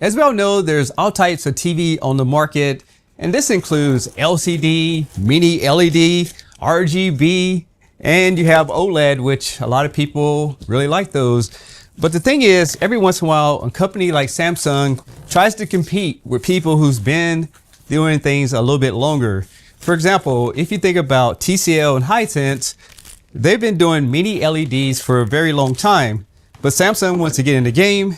As we all know, there's all types of TV on the market, and this includes LCD, Mini LED, RGB, and you have OLED, which a lot of people really like those. But the thing is, every once in a while, a company like Samsung tries to compete with people who's been doing things a little bit longer. For example, if you think about TCL and Hisense, they've been doing Mini LEDs for a very long time, but Samsung wants to get in the game,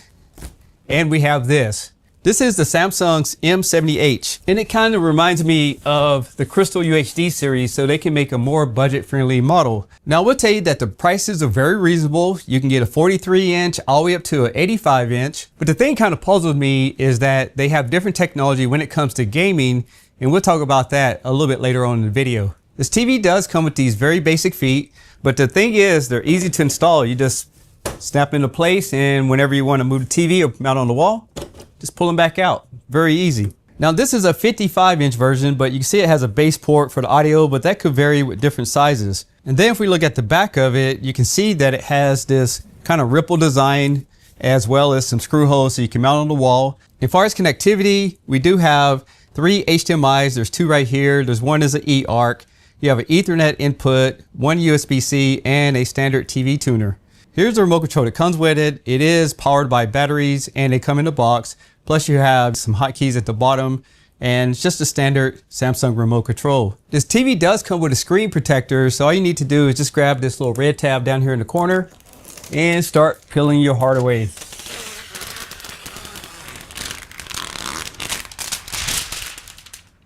and we have this. This is the Samsung's M70H, and it kind of reminds me of the Crystal UHD series, so they can make a more budget-friendly model. Now, I will tell you that the prices are very reasonable. You can get a 43-inch all the way up to an 85-inch. But the thing kind of puzzled me is that they have different technology when it comes to gaming, and we'll talk about that a little bit later on in the video. This TV does come with these very basic feet, but the thing is, they're easy to install. You just snap into place, and whenever you want to move the TV or mount on the wall, just pull them back out. Very easy. Now, this is a 55-inch version, but you can see it has a base port for the audio, but that could vary with different sizes. And then if we look at the back of it, you can see that it has this kind of ripple design as well as some screw holes so you can mount on the wall. As far as connectivity, we do have 3 HDMIs. There's 2 right here. There's one is an eARC. You have an Ethernet input, 1 USB-C, and a standard TV tuner. Here's the remote control that comes with it. It is powered by batteries and they come in the box. Plus you have some hotkeys at the bottom and it's just a standard Samsung remote control. This TV does come with a screen protector, so all you need to do is just grab this little red tab down here in the corner and start peeling your heart away.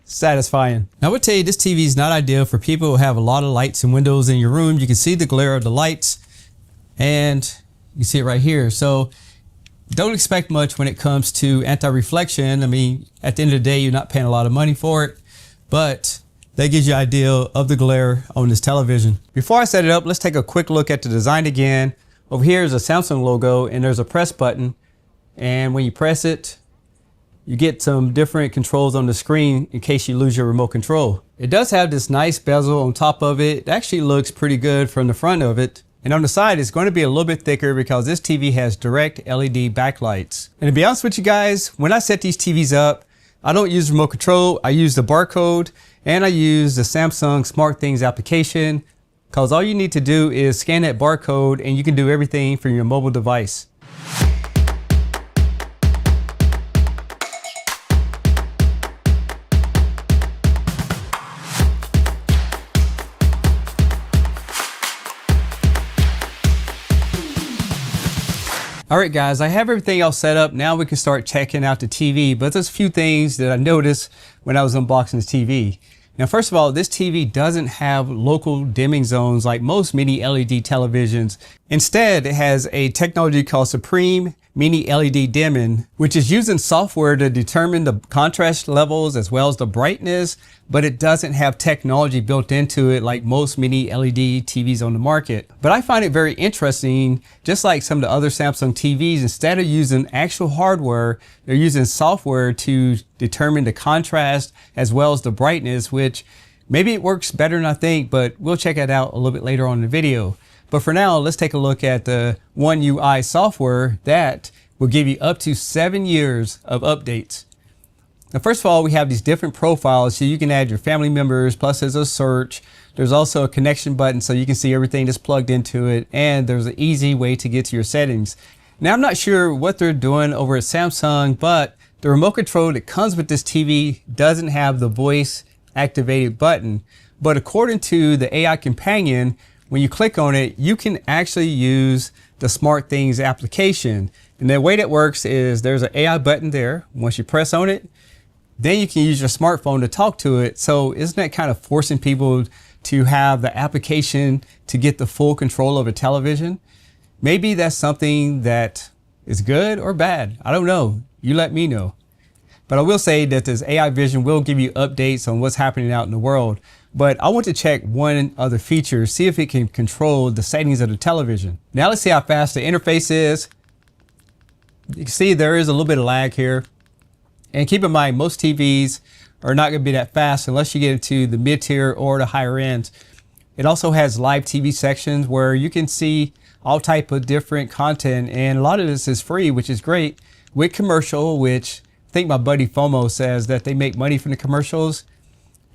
Satisfying. Now I would tell you this TV is not ideal for people who have a lot of lights and windows in your room. You can see the glare of the lights and you can see it right here. So don't expect much when it comes to anti-reflection. I mean, at the end of the day, you're not paying a lot of money for it, but that gives you an idea of the glare on this television. Before I set it up, let's take a quick look at the design again. Over here is a Samsung logo and there's a press button. And when you press it, you get some different controls on the screen in case you lose your remote control. It does have this nice bezel on top of it. It actually looks pretty good from the front of it. And on the side, it's going to be a little bit thicker because this TV has direct LED backlights. And to be honest with you guys, when I set these TVs up, I don't use remote control. I use the barcode and I use the Samsung SmartThings application because all you need to do is scan that barcode and you can do everything from your mobile device. All right, guys, I have everything else set up. Now we can start checking out the TV, but there's a few things that I noticed when I was unboxing this TV. Now, first of all, this TV doesn't have local dimming zones like most Mini LED televisions. Instead, it has a technology called Supreme Mini LED Dimming, which is using software to determine the contrast levels as well as the brightness, but it doesn't have technology built into it like most Mini LED TVs on the market. But I find it very interesting, just like some of the other Samsung TVs, instead of using actual hardware, they're using software to determine the contrast as well as the brightness, which maybe it works better than I think, but we'll check it out a little bit later on in the video. But for now, let's take a look at the One UI software that will give you up to 7 years of updates. Now, first of all, we have these different profiles so you can add your family members, plus there's a search. There's also a connection button so you can see everything that's plugged into it, and there's an easy way to get to your settings. Now, I'm not sure what they're doing over at Samsung, but the remote control that comes with this TV doesn't have the voice activated button. But according to the AI companion, when you click on it, you can actually use the SmartThings application. And the way that works is there's an AI button there. Once you press on it, then you can use your smartphone to talk to it. So isn't that kind of forcing people to have the application to get the full control of a television? Maybe that's something that is good or bad. I don't know. You let me know. But I will say that this AI vision will give you updates on what's happening out in the world. But I want to check one other feature, see if it can control the settings of the television. Now let's see how fast the interface is. You can see there is a little bit of lag here. And keep in mind, most TVs are not going to be that fast unless you get into the mid-tier or the higher end. It also has live TV sections where you can see all type of different content, and a lot of this is free, which is great. with commercial, which I think my buddy FOMO says that they make money from the commercials.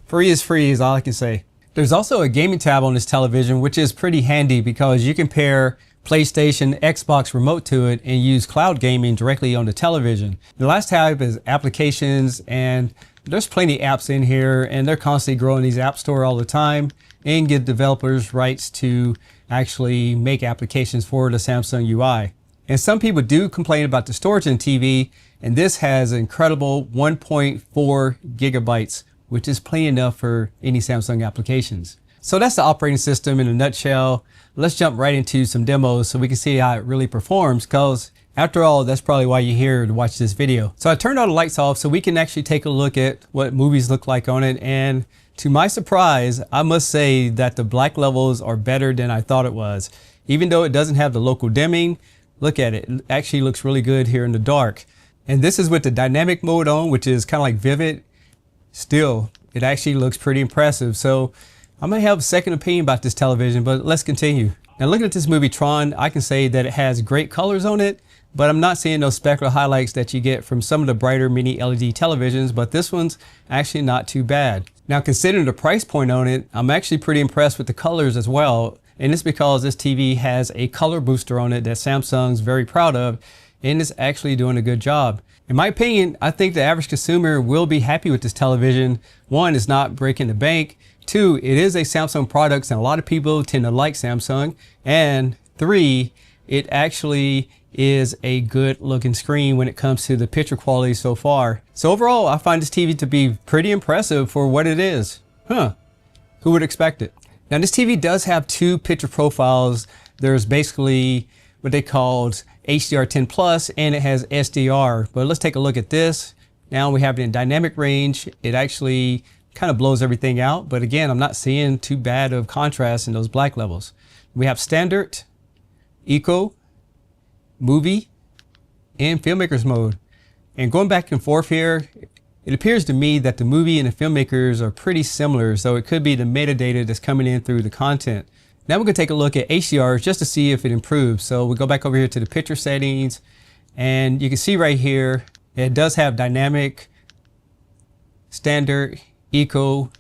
Free is all I can say. There's also a gaming tab on this television, which is pretty handy because you can pair PlayStation, Xbox remote to it and use cloud gaming directly on the television. The last tab is applications, and there's plenty of apps in here, and they're constantly growing these app store all the time and give developers rights to actually make applications for the Samsung UI. And some people do complain about the storage in TV, and this has an incredible 1.4 gigabytes, which is plenty enough for any Samsung applications. So that's the operating system in a nutshell. Let's jump right into some demos so we can see how it really performs, because after all, that's probably why you're here to watch this video. So I turned all the lights off so we can actually take a look at what movies look like on it. And to my surprise, I must say that the black levels are better than I thought it was. Even though it doesn't have the local dimming, look at it. It actually looks really good here in the dark. And this is with the dynamic mode on, which is kind of like vivid. Still, it actually looks pretty impressive. So I may have a second opinion about this television, but let's continue. Now looking at this movie Tron, I can say that it has great colors on it, but I'm not seeing those specular highlights that you get from some of the brighter mini LED televisions, but this one's actually not too bad. Now considering the price point on it, I'm actually pretty impressed with the colors as well. And it's because this TV has a color booster on it that Samsung's very proud of, and it's actually doing a good job. In my opinion, I think the average consumer will be happy with this television. One, it's not breaking the bank. Two, it is a Samsung product and a lot of people tend to like Samsung. And three, it actually is a good looking screen when it comes to the picture quality so far. So overall, I find this TV to be pretty impressive for what it is. Who would expect it? Now this TV does have two picture profiles. There's basically what they called HDR 10 Plus, and it has SDR. But let's take a look at this. Now we have it in dynamic range. It actually kind of blows everything out. But again, I'm not seeing too bad of contrast in those black levels. We have standard, eco, movie, and filmmakers mode. And going back and forth here, it appears to me that the movie and the filmmakers are pretty similar, so it could be the metadata that's coming in through the content. Now we're going to take a look at HDR just to see if it improves. So we go back over here to the picture settings, and you can see right here, it does have dynamic, standard, eco,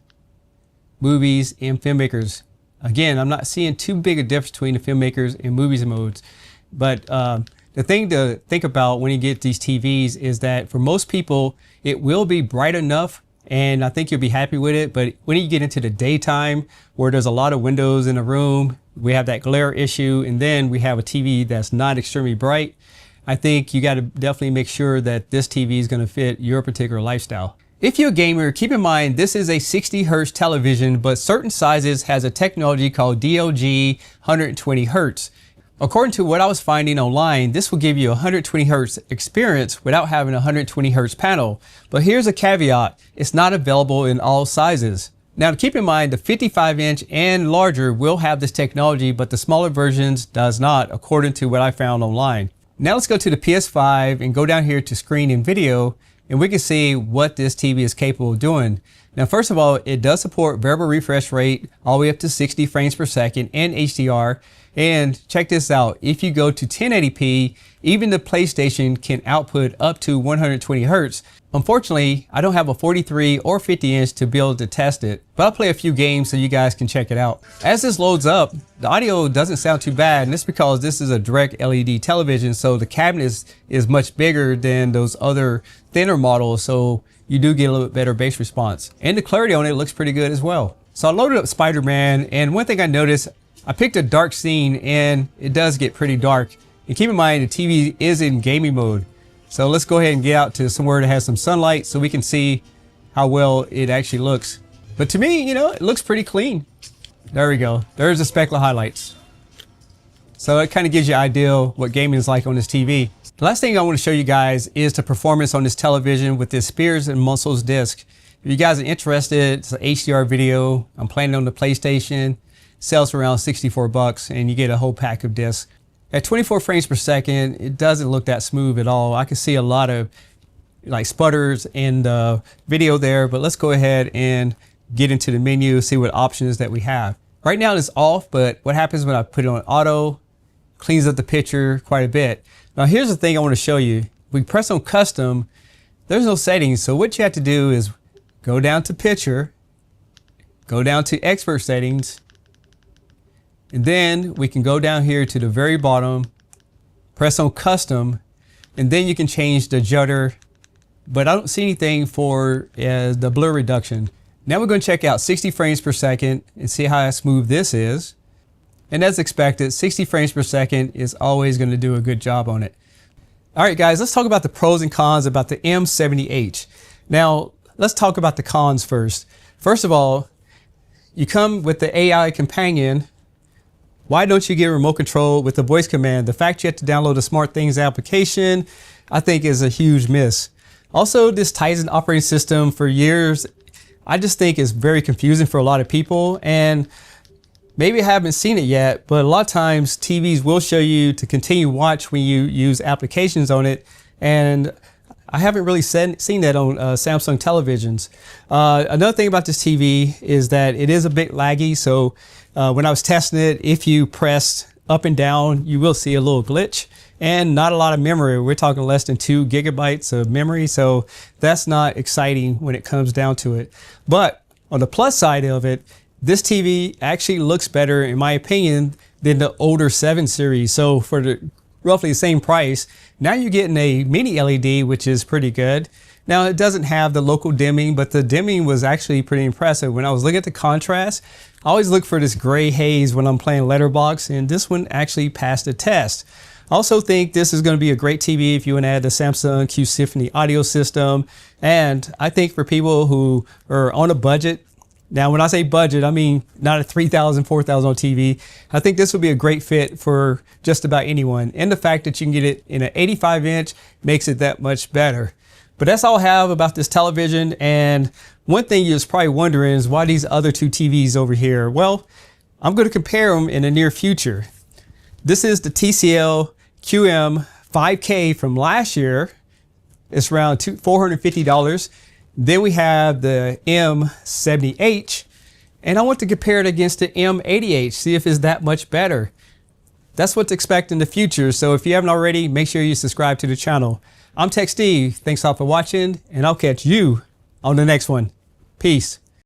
movies, and filmmakers. Again, I'm not seeing too big a difference between the filmmakers and movies modes. But the thing to think about when you get these TVs is that for most people, it will be bright enough and I think you'll be happy with it. But when you get into the daytime where there's a lot of windows in a room, we have that glare issue, and then we have a TV that's not extremely bright, I think you got to definitely make sure that this TV is going to fit your particular lifestyle. If you're a gamer, keep in mind this is a 60 Hz television, but certain sizes has a technology called DLG 120 Hz. According to what I was finding online, this will give you a 120 Hz experience without having a 120 Hz panel. But here's a caveat, it's not available in all sizes. Now keep in mind the 55-inch and larger will have this technology, but the smaller versions does not, according to what I found online. Now let's go to the PS5 and go down here to screen and video, and we can see what this TV is capable of doing. Now, first of all, it does support variable refresh rate all the way up to 60 frames per second and HDR. And check this out, if you go to 1080p, even the PlayStation can output up to 120 Hz. Unfortunately, I don't have a 43 or 50 inch to be able to test it, but I'll play a few games so you guys can check it out. As this loads up, the audio doesn't sound too bad, and it's because this is a direct LED television, so the cabinet is much bigger than those other thinner models, so you do get a little bit better bass response. And the clarity on it looks pretty good as well. So I loaded up Spider-Man, and one thing I noticed, I picked a dark scene and it does get pretty dark. And keep in mind the TV is in gaming mode. So let's go ahead and get out to somewhere that has some sunlight so we can see how well it actually looks. But to me, you know, it looks pretty clean. There we go. There's the specular highlights. So it kind of gives you an idea what gaming is like on this TV. The last thing I want to show you guys is the performance on this television with this Spears and Muscles disc. If you guys are interested, it's an HDR video. I'm playing it on the PlayStation. Sells for around 64 bucks, and you get a whole pack of discs. At 24 frames per second, it doesn't look that smooth at all. I can see a lot of like sputters in the video there, but let's go ahead and get into the menu, see what options that we have. Right now it's off, but what happens when I put it on auto, cleans up the picture quite a bit. Now here's the thing I want to show you. we press on custom, there's no settings. So what you have to do is go down to picture, go down to expert settings, and then we can go down here to the very bottom, press on custom, and then you can change the judder, but I don't see anything for the blur reduction. Now we're going to check out 60 frames per second and see how smooth this is. And as expected, 60 frames per second is always going to do a good job on it. All right, guys, let's talk about the pros and cons about the M70H. Now, let's talk about the cons first. First of all, you come with the AI companion. Why don't you get remote control with the voice command? The fact you have to download the SmartThings application, I think is a huge miss. Also, this Tizen operating system for years, I just think is very confusing for a lot of people. And maybe I haven't seen it yet, but a lot of times TVs will show you to continue watch when you use applications on it. And I haven't really seen that on Samsung televisions. Another thing about this TV is that it is a bit laggy. So when I was testing it, if you press up and down, you will see a little glitch and not a lot of memory. We're talking less than 2 gigabytes of memory. So that's not exciting when it comes down to it. But on the plus side of it, this TV actually looks better, in my opinion, than the older 7 series. So for the roughly the same price, now you're getting a mini LED, which is pretty good. Now it doesn't have the local dimming, but the dimming was actually pretty impressive. When I was looking at the contrast, I always look for this gray haze when I'm playing letterbox, and this one actually passed the test. I also think this is going to be a great TV if you want to add the Samsung Q Symphony audio system. And I think for people who are on a budget, now when I say budget, I mean not a $3,000, $4,000 TV. I think this would be a great fit for just about anyone. And the fact that you can get it in an 85-inch makes it that much better. But that's all I have about this television. And one thing you're probably wondering is why these other two TVs over here? Well, I'm going to compare them in the near future. This is the TCL QM 5K from last year. It's around $450. Then we have the M70H, and I want to compare it against the M80H, see if it's that much better. That's what to expect in the future. So if you haven't already, make sure you subscribe to the channel. I'm Tech Steve. Thanks all for watching, and I'll catch you on the next one. Peace.